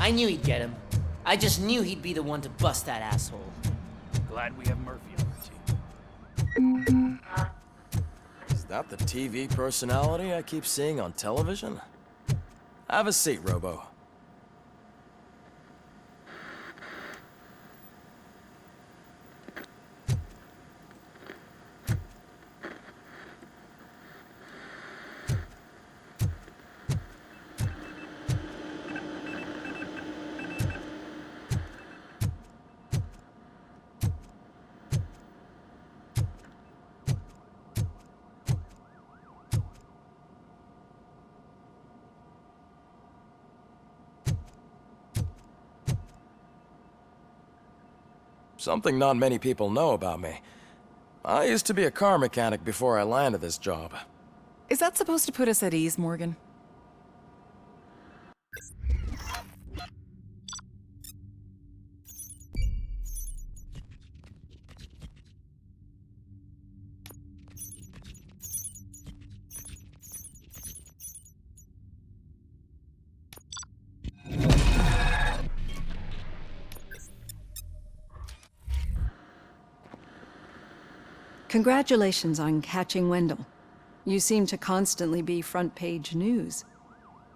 I knew he'd get him. I just knew he'd be the one to bust that asshole. Glad we have Murphy on our team. Is that the TV personality I keep seeing on television? Have a seat, Robo. Something not many people know about me. I used to be a car mechanic before I landed this job. Is that supposed to put us at ease, Morgan? Congratulations on catching Wendell. You seem to constantly be front-page news.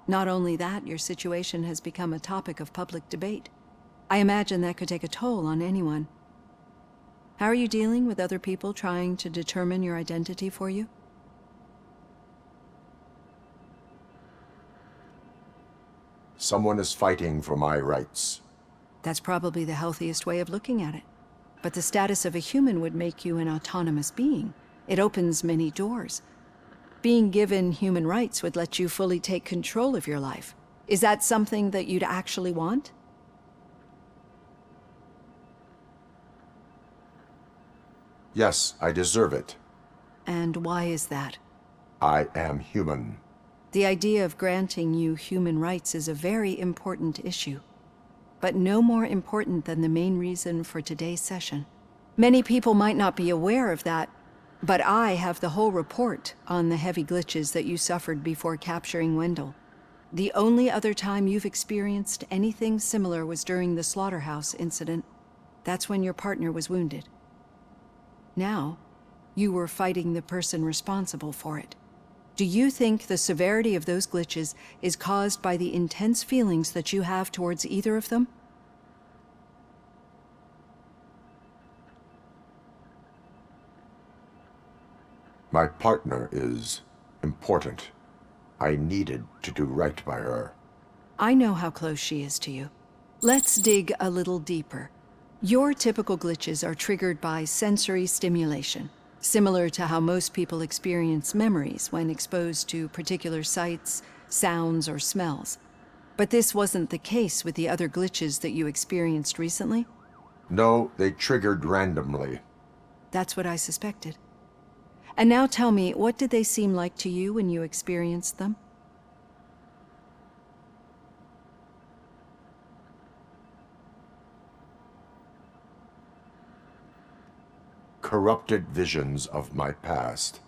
Not only that, your situation has become a topic of public debate. I imagine that could take a toll on anyone. How are you dealing with other people trying to determine your identity for you? Someone is fighting for my rights. That's probably the healthiest way of looking at it. But the status of a human would make you an autonomous being. It opens many doors. Being given human rights would let you fully take control of your life. Is that something that you'd actually want? Yes, I deserve it. And why is that? I am human. The idea of granting you human rights is a very important issue, but no more important than the main reason for today's session. Many people might not be aware of that, but I have the whole report on the heavy glitches that you suffered before capturing Wendell. The only other time you've experienced anything similar was during the slaughterhouse incident. That's when your partner was wounded. Now, you were fighting the person responsible for it. Do you think the severity of those glitches is caused by the intense feelings that you have towards either of them? My partner is important. I needed to do right by her. I know how close she is to you. Let's dig a little deeper. Your typical glitches are triggered by sensory stimulation, similar to how most people experience memories when exposed to particular sights, sounds, or smells. But this wasn't the case with the other glitches that you experienced recently? No, they triggered randomly. That's what I suspected. And now tell me, what did they seem like to you when you experienced them? Corrupted visions of my past.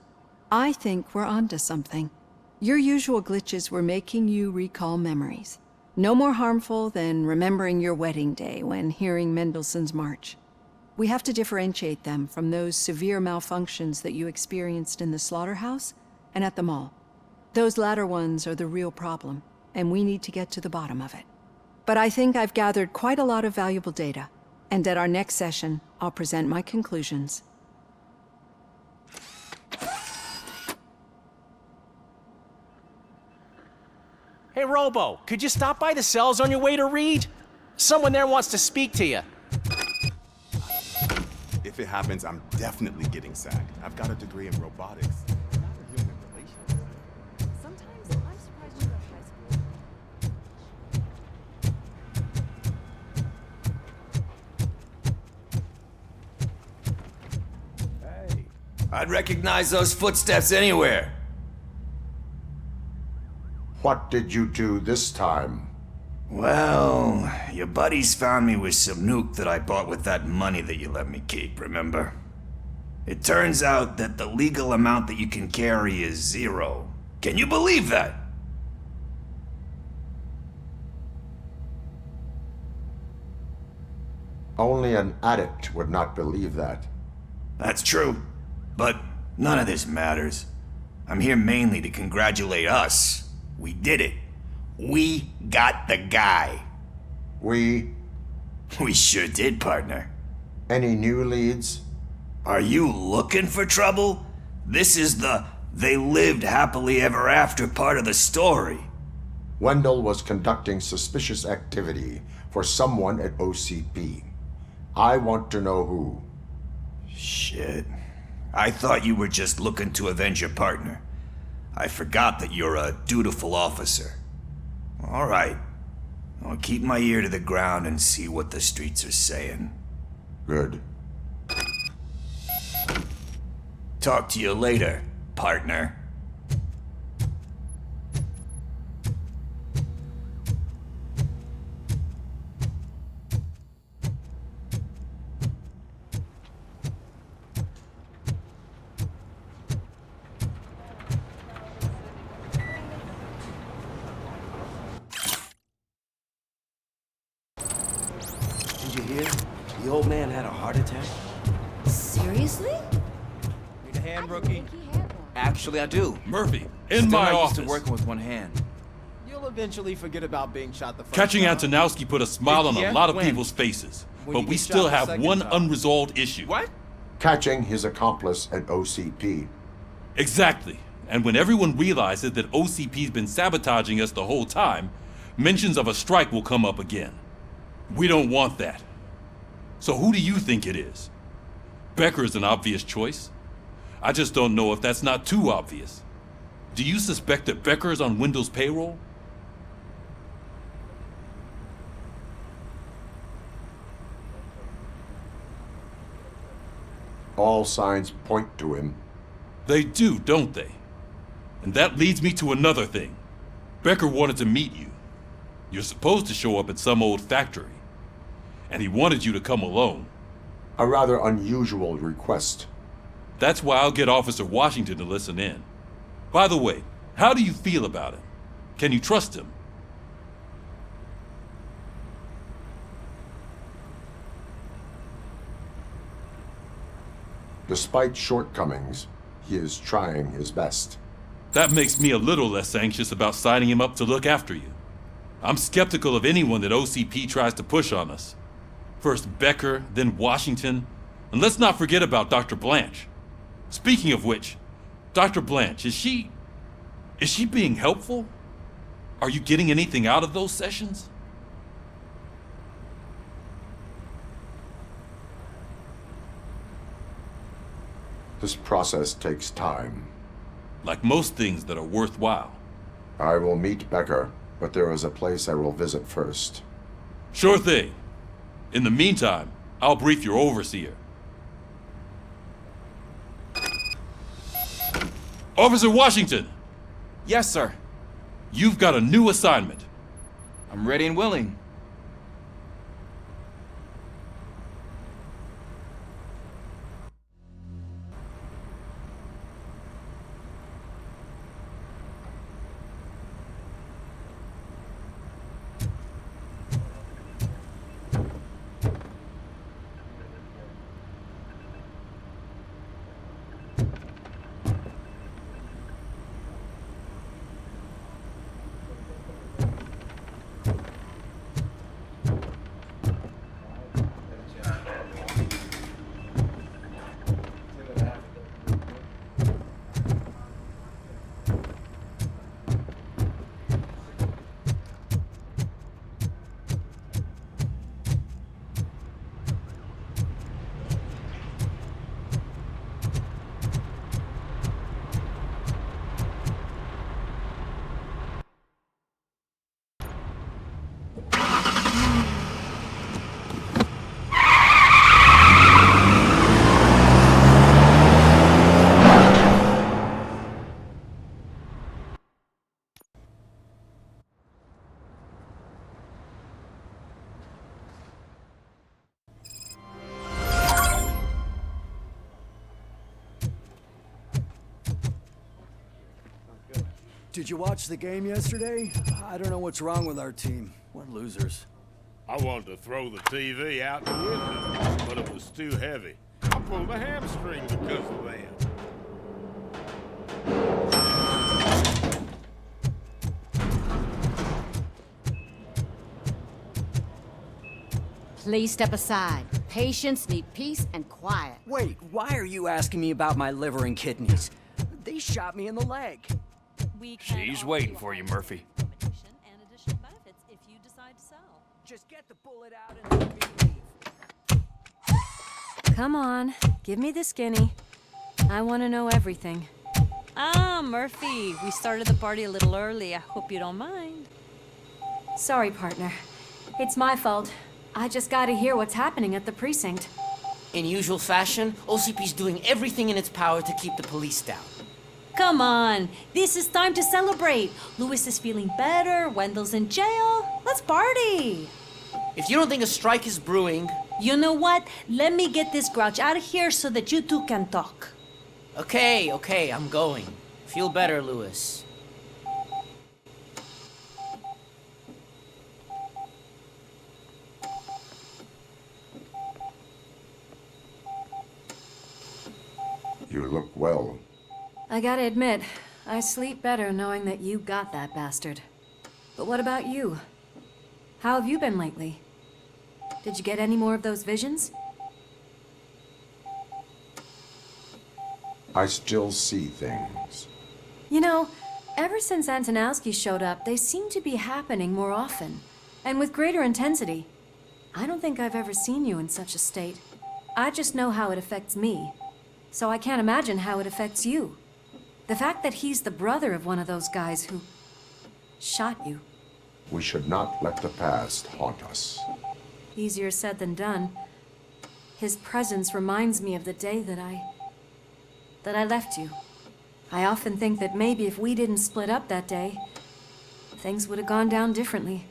I think we're onto something. Your usual glitches were making you recall memories. No more harmful than remembering your wedding day when hearing Mendelssohn's March. We have to differentiate them from those severe malfunctions that you experienced in the slaughterhouse and at the mall. Those latter ones are the real problem, and we need to get to the bottom of it. But I think I've gathered quite a lot of valuable data, and at our next session, I'll present my conclusions. Hey, Robo, could you stop by the cells on your way to Reed? Someone there wants to speak to you. If it happens, I'm definitely getting sacked. I've got a degree in robotics. Sometimes I'm surprised you were at high school. Hey. I'd recognize those footsteps anywhere. What did you do this time? Well, your buddies found me with some nuke that I bought with that money that you let me keep, remember? It turns out that the legal amount that you can carry is 0. Can you believe that? Only an addict would not believe that. That's true. But none of this matters. I'm here mainly to congratulate us. We did it. We got the guy. We... We sure did, partner. Any new leads? Are you looking for trouble? This is the they lived happily ever after part of the story. Wendell was conducting suspicious activity for someone at OCP. I want to know who. Shit. I thought you were just looking to avenge your partner. I forgot that you're a dutiful officer. All right. I'll keep my ear to the ground and see what the streets are saying. Good. Talk to you later, partner. Did you hear? The old man had a heart attack. Seriously? Need a hand, I rookie? didn't think he had one. Actually, I do. Murphy, in Still my not office. used to working with one hand. You'll eventually forget about being shot the first Catching time. Antonowski put a smile on a Yeah? lot of When? people's faces, When but you we get still shot the have second one time. unresolved issue. What? Catching his accomplice at OCP. Exactly. And when everyone realizes that OCP's been sabotaging us the whole time, mentions of a strike will come up again. We don't want that. So who do you think it is? Becker's an obvious choice. I just don't know if that's not too obvious. Do you suspect that Becker is on Wendell's payroll? All signs point to him. They do, don't they? And that leads me to another thing. Becker wanted to meet you. You're supposed to show up at some old factory. And he wanted you to come alone. A rather unusual request. That's why I'll get Officer Washington to listen in. By the way, how do you feel about him? Can you trust him? Despite shortcomings, he is trying his best. That makes me a little less anxious about signing him up to look after you. I'm skeptical of anyone that OCP tries to push on us. First Becker, then Washington, and let's not forget about Dr. Blanche. Speaking of which, Dr. Blanche, is she being helpful? Are you getting anything out of those sessions? This process takes time. Like most things that are worthwhile. I will meet Becker, but there is a place I will visit first. Sure thing. In the meantime, I'll brief your overseer. Officer Washington! Yes, sir. You've got a new assignment. I'm ready and willing. Did you watch the game yesterday? I don't know what's wrong with our team. We're losers. I wanted to throw the TV out the window, but it was too heavy. I pulled a hamstring because of that. Please step aside. Patients need peace and quiet. Wait, why are you asking me about my liver and kidneys? They shot me in the leg. She's waiting for you, Murphy. Just get the bullet out and let me leave. Come on, give me the skinny. I want to know everything. Ah, Murphy, we started the party a little early. I hope you don't mind. Sorry, partner. It's my fault. I just gotta hear what's happening at the precinct. In usual fashion, OCP's doing everything in its power to keep the police down. Come on, this is time to celebrate. Louis is feeling better, Wendell's in jail. Let's party. If you don't think a strike is brewing... You know what? Let me get this grouch out of here so that you two can talk. Okay, I'm going. Feel better, Louis. You look well. I gotta admit, I sleep better knowing that you got that bastard. But what about you? How have you been lately? Did you get any more of those visions? I still see things. You know, ever since Antonowski showed up, they seem to be happening more often, and with greater intensity. I don't think I've ever seen you in such a state. I just know how it affects me, so I can't imagine how it affects you. The fact that he's the brother of one of those guys who shot you. We should not let the past haunt us. Easier said than done. His presence reminds me of the day that I left you. I often think that maybe if we didn't split up that day, things would have gone down differently.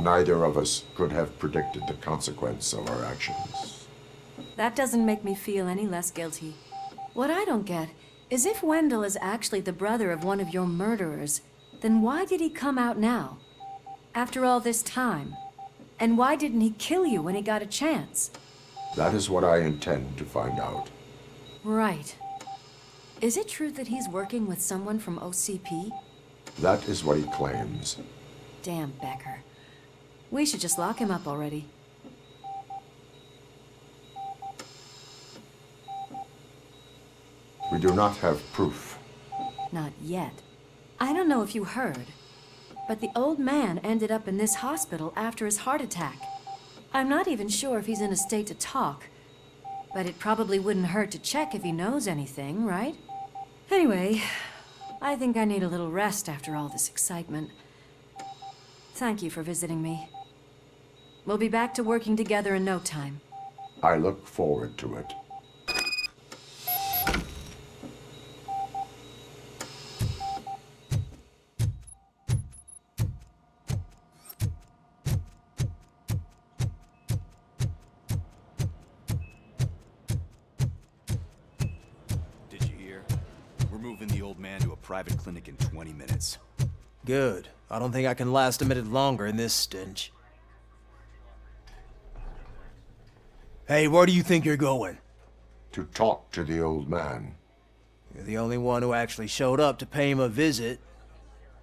Neither of us could have predicted the consequence of our actions. That doesn't make me feel any less guilty. What I don't get is if Wendell is actually the brother of one of your murderers, then why did he come out now? After all this time? And why didn't he kill you when he got a chance? That is what I intend to find out. Right. Is it true that he's working with someone from OCP? That is what he claims. Damn Becker. We should just lock him up already. We do not have proof. Not yet. I don't know if you heard, but the old man ended up in this hospital after his heart attack. I'm not even sure if he's in a state to talk, but it probably wouldn't hurt to check if he knows anything, right? Anyway, I think I need a little rest after all this excitement. Thank you for visiting me. We'll be back to working together in no time. I look forward to it. Did you hear? We're moving the old man to a private clinic in 20 minutes. Good. I don't think I can last a minute longer in this stench. Hey, where do you think you're going? To talk to the old man. You're the only one who actually showed up to pay him a visit.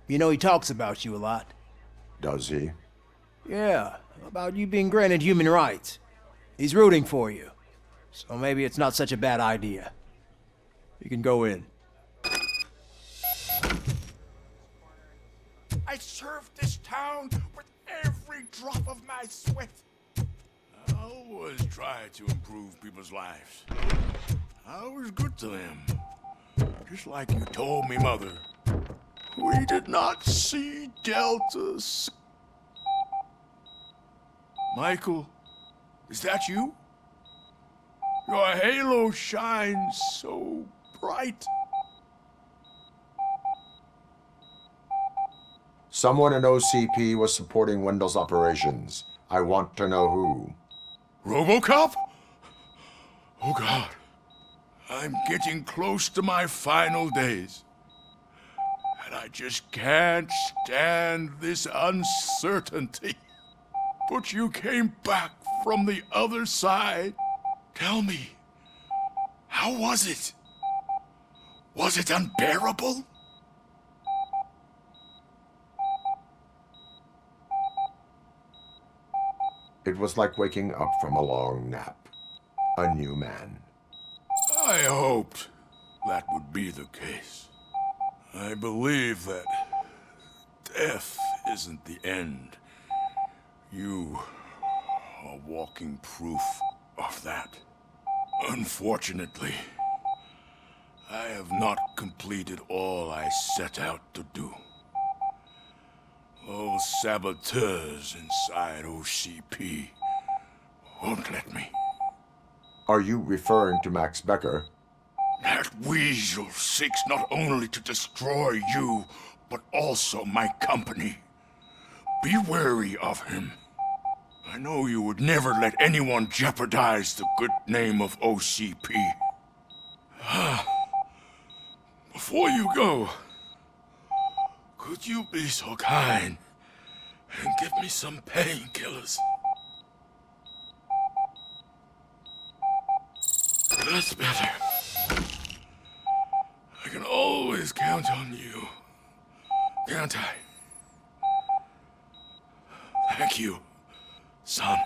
You know he talks about you a lot. Does he? Yeah, about you being granted human rights. He's rooting for you. So maybe it's not such a bad idea. You can go in. I served this town with every drop of my sweat. I always try to improve people's lives. I was good to them. Just like you told me, Mother. We did not see Deltas. Michael, is that you? Your halo shines so bright. Someone in OCP was supporting Wendell's operations. I want to know who. RoboCop? Oh, God. I'm getting close to my final days. And I just can't stand this uncertainty. But you came back from the other side. Tell me, how was it? Was it unbearable? It was like waking up from a long nap. A new man. I hoped that would be the case. I believe that death isn't the end. You are walking proof of that. Unfortunately, I have not completed all I set out to do. Those saboteurs inside OCP won't let me. Are you referring to Max Becker? That weasel seeks not only to destroy you, but also my company. Be wary of him. I know you would never let anyone jeopardize the good name of OCP. Before you go, could you be so kind and give me some painkillers? That's better. I can always count on you, can't I? Thank you, son.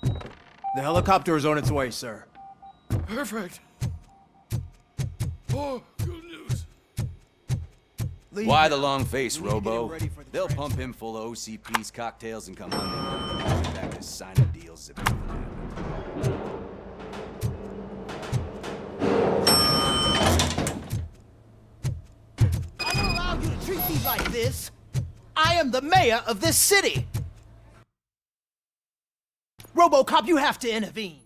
The helicopter is on its way, sir. Perfect. Oh, good news. Why the long face, Robo? They'll pump him full of OCP's cocktails and come Monday back to signing deals. If nothing happens. I don't allow you to treat me like this. I am the mayor of this city. RoboCop, you have to intervene.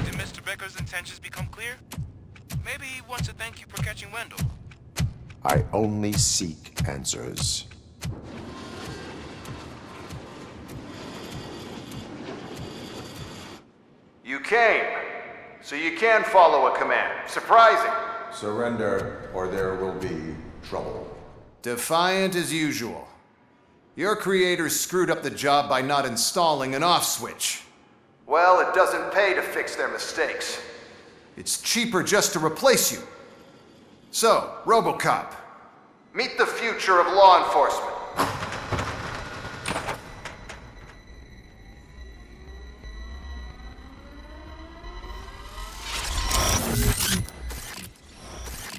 Did Mr. Becker's intentions become clear? Maybe he wants to thank you for catching Wendell. I only seek answers. You came, so you can follow a command. Surprising. Surrender, or there will be trouble. Defiant as usual. Your creators screwed up the job by not installing an off switch. Well, it doesn't pay to fix their mistakes. It's cheaper just to replace you. So, RoboCop, meet the future of law enforcement.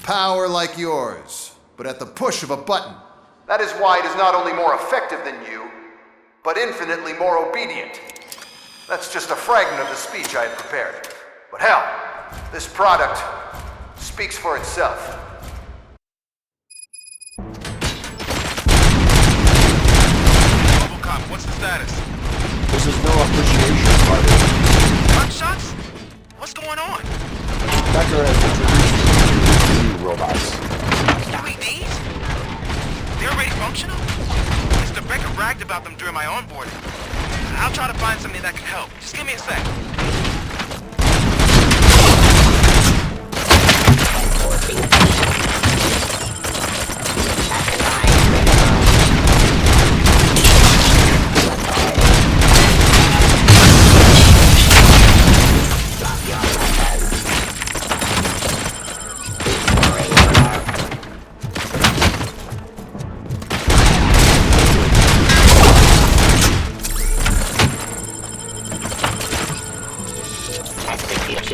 Power like yours, but at the push of a button. That is why it is not only more effective than you, but infinitely more obedient. That's just a fragment of the speech I had prepared. But hell, this product speaks for itself. RoboCop, what's the status? This is no appreciation party. Gunshots? What's going on? Becker has introduced new robots. 3Ds? They're already functional? Mr. Becker bragged about them during my onboarding. I'll try to find something that can help. Just give me a sec.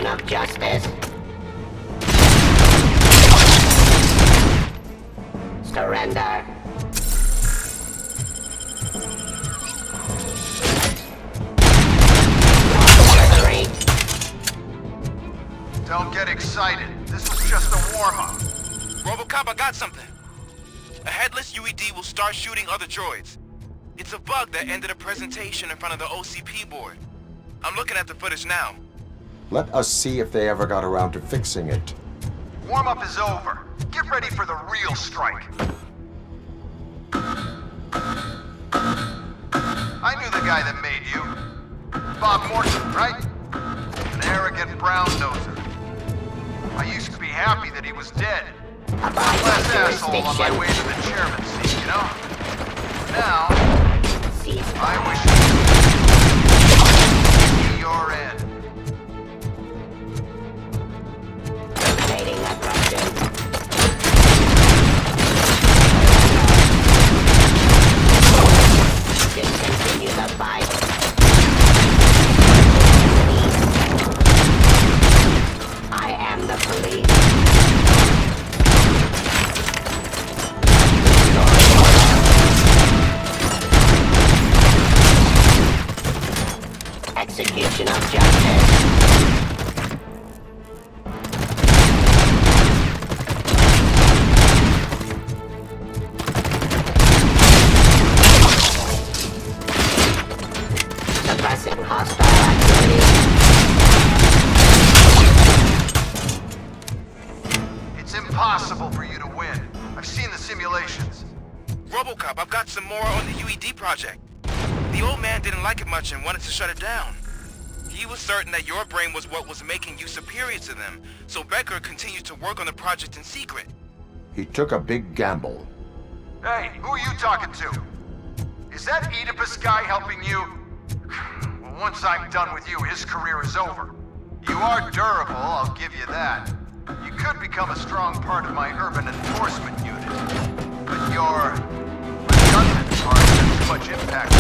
Of justice. Surrender. Don't get excited. This was just a warm-up. RoboCop, I got something. a headless UED will start shooting other droids. It's a bug that ended a presentation in front of the OCP board. I'm looking at the footage now. Let us see if they ever got around to fixing it. Warm-up is over. Get ready for the real strike. I knew the guy that made you. Bob Morton, right? An arrogant brown-noser. I used to be happy that he was dead. One less asshole on my way to the chairman's seat, you know? Now, I wish you see your end. Terminating aggression. Discontinue the fight. I am the police. Execution of justice. Suppressing hostile activity. It's impossible for you to win. I've seen the simulations. RoboCop, I've got some more on the UED project. The old man didn't like it much and wanted to shut it down. He was certain that your brain was what was making you superior to them, so Becker continued to work on the project in secret. He took a big gamble. Hey, who are you talking to? Is that Oedipus guy helping you? Well, once I'm done with you, his career is over. You are durable, I'll give you that. You could become a strong part of my urban enforcement unit. But your redundant part has too much impact.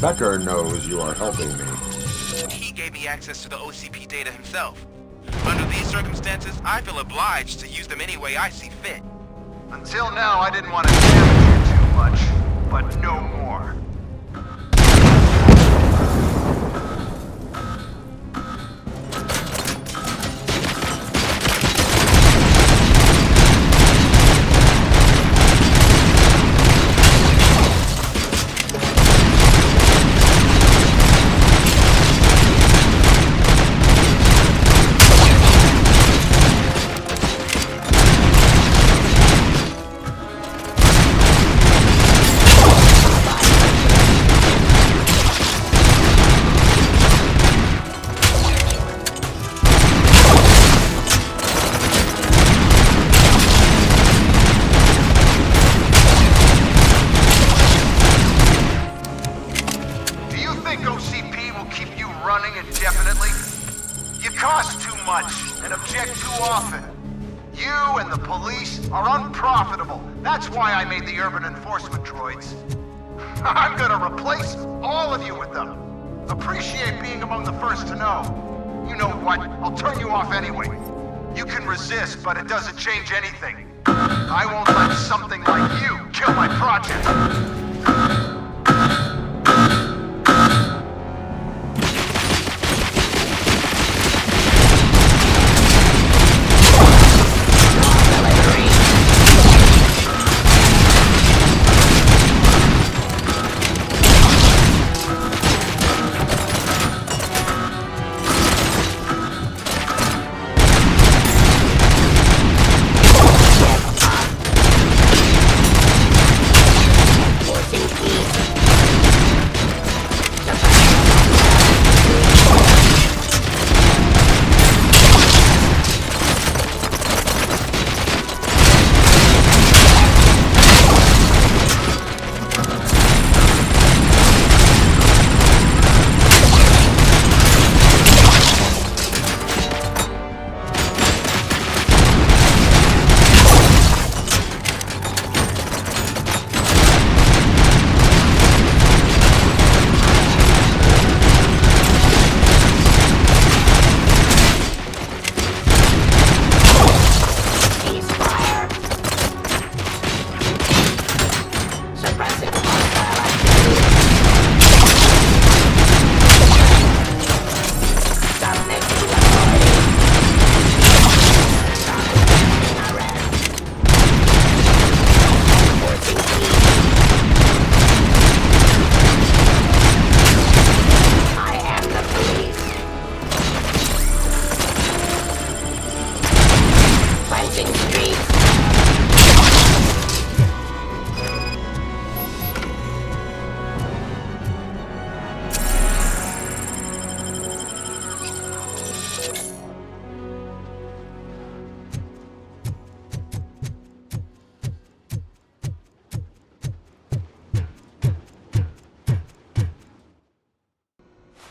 Becker knows you are helping me. He gave me access to the OCP data himself. Under these circumstances, I feel obliged to use them any way I see fit. Until now, I didn't want to damage you too much, but no more. much and object too often. You and the police are unprofitable. That's why I made the urban enforcement droids. I'm gonna replace all of you with them. Appreciate being among the first to know. You know what? I'll turn you off anyway. You can resist, but it doesn't change anything. I won't let something like you kill my project.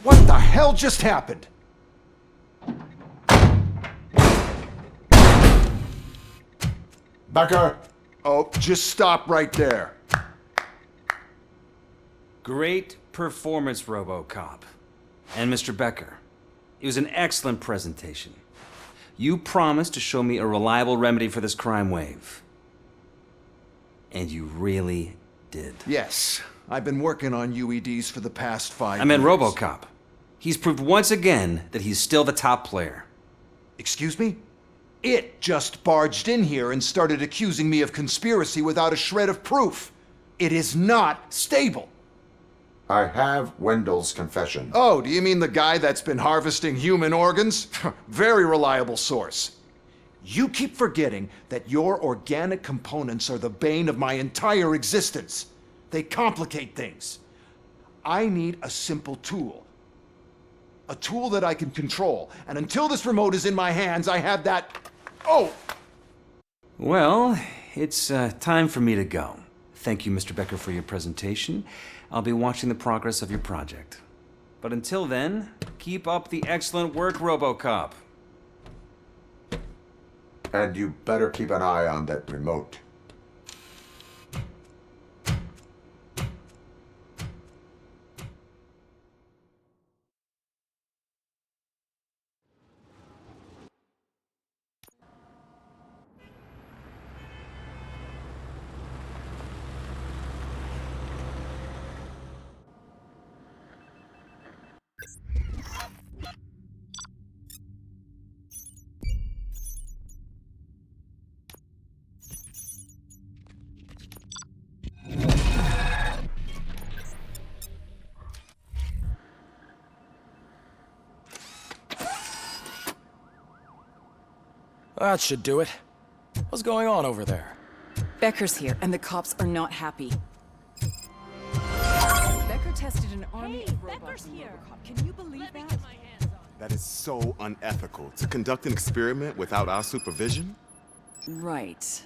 What the hell just happened? Becker! Oh, just stop right there. Great performance, RoboCop. And Mr. Becker, it was an excellent presentation. You promised to show me a reliable remedy for this crime wave. And you really did. Yes, I've been working on UEDs for the past 5 years. I meant RoboCop. He's proved once again that he's still the top player. Excuse me? It just barged in here and started accusing me of conspiracy without a shred of proof. It is not stable. I have Wendell's confession. Oh, do you mean the guy that's been harvesting human organs? Very reliable source. You keep forgetting that your organic components are the bane of my entire existence. They complicate things. I need a simple tool. A tool that I can control. And until this remote is in my hands, I have that... Oh! Well, it's time for me to go. Thank you, Mr. Becker, for your presentation. I'll be watching the progress of your project. But until then, keep up the excellent work, RoboCop. And you better keep an eye on that remote. That should do it. What's going on over there? Becker's here, and the cops are not happy. Becker tested an army of robots in RoboCop. Can you believe that? That is so unethical. To conduct an experiment without our supervision? Right.